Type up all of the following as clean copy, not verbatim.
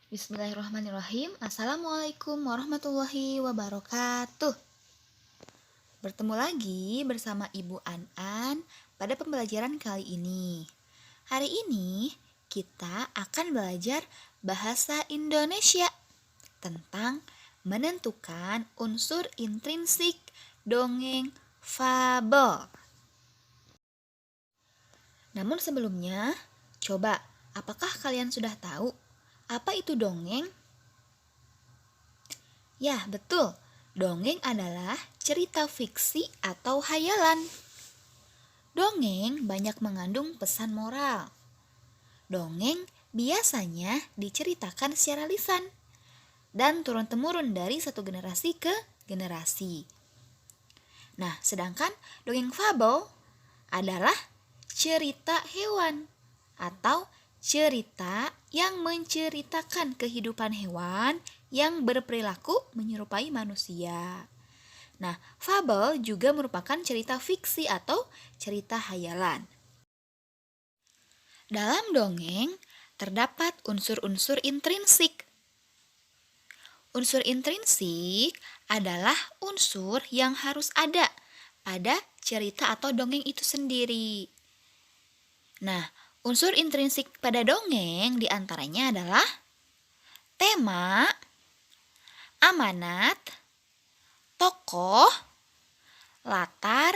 Bismillahirrahmanirrahim. Assalamualaikum warahmatullahi wabarakatuh. Bertemu lagi bersama Ibu An pada pembelajaran kali ini. Hari ini kita akan belajar bahasa Indonesia tentang menentukan unsur intrinsik dongeng fabel. Namun sebelumnya, coba apakah kalian sudah tahu apa itu dongeng? Ya, betul. Dongeng adalah cerita fiksi atau hayalan. Dongeng banyak mengandung pesan moral. Dongeng biasanya diceritakan secara lisan dan turun-temurun dari satu generasi ke generasi. Nah, sedangkan dongeng fabel adalah cerita hewan atau cerita yang menceritakan kehidupan hewan yang berperilaku menyerupai manusia. Nah, fabel juga merupakan cerita fiksi atau cerita hayalan. Dalam dongeng terdapat unsur-unsur intrinsik. Unsur intrinsik adalah unsur yang harus ada pada cerita atau dongeng itu sendiri. Nah, unsur intrinsik pada dongeng diantaranya adalah tema, amanat, tokoh, latar,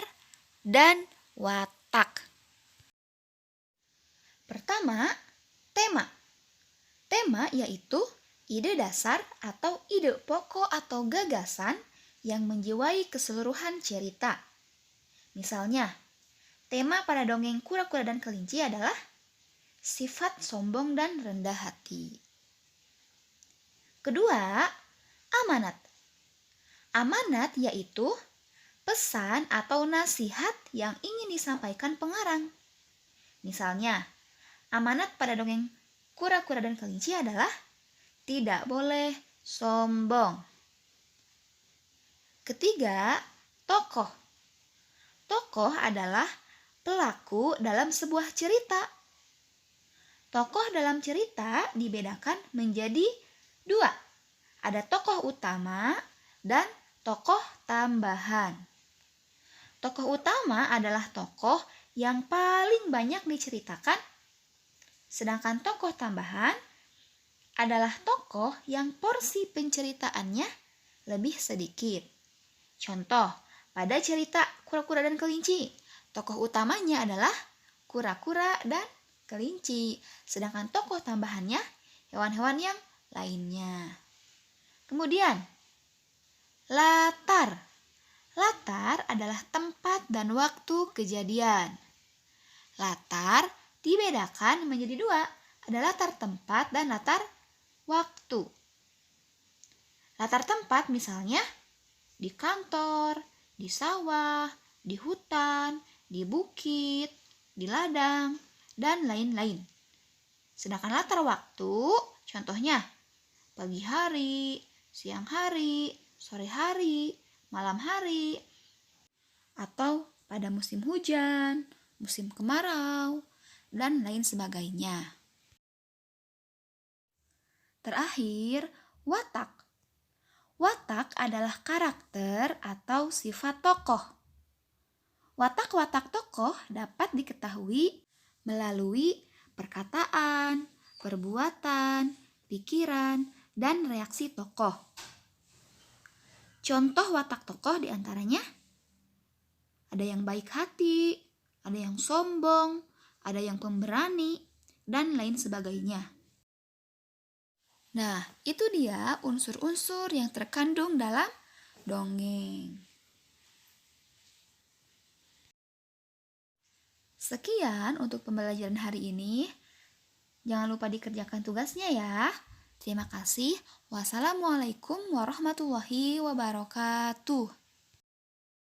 dan watak. Pertama, tema. Tema yaitu ide dasar atau ide pokok atau gagasan yang menjiwai keseluruhan cerita. Misalnya, tema pada dongeng Kura-Kura dan Kelinci adalah sifat sombong dan rendah hati. Kedua, amanat. Amanat yaitu pesan atau nasihat yang ingin disampaikan pengarang. Misalnya, amanat pada dongeng Kura-Kura dan Kelinci adalah tidak boleh sombong. Ketiga, tokoh. Tokoh adalah pelaku dalam sebuah cerita. Tokoh dalam cerita dibedakan menjadi dua. Ada tokoh utama dan tokoh tambahan. Tokoh utama adalah tokoh yang paling banyak diceritakan, sedangkan tokoh tambahan adalah tokoh yang porsi penceritaannya lebih sedikit. Contoh, pada cerita Kura-Kura dan Kelinci, tokoh utamanya adalah kura-kura dan kelinci, sedangkan tokoh tambahannya hewan-hewan yang lainnya. Kemudian, latar. Latar adalah tempat dan waktu kejadian. Latar dibedakan menjadi dua, ada latar tempat dan latar waktu. Latar tempat misalnya di kantor, di sawah, di hutan, di bukit, di ladang, dan lain-lain. Sedangkan latar waktu, contohnya pagi hari, siang hari, sore hari, malam hari, atau pada musim hujan, musim kemarau, dan lain sebagainya. Terakhir, watak. Watak adalah karakter atau sifat tokoh. Watak-watak tokoh dapat diketahui melalui perkataan, perbuatan, pikiran, dan reaksi tokoh. Contoh watak tokoh diantaranya ada yang baik hati, ada yang sombong, ada yang pemberani, dan lain sebagainya. Nah, itu dia unsur-unsur yang terkandung dalam dongeng. Sekian untuk pembelajaran hari ini. Jangan lupa dikerjakan tugasnya ya. Terima kasih. Wassalamualaikum warahmatullahi wabarakatuh.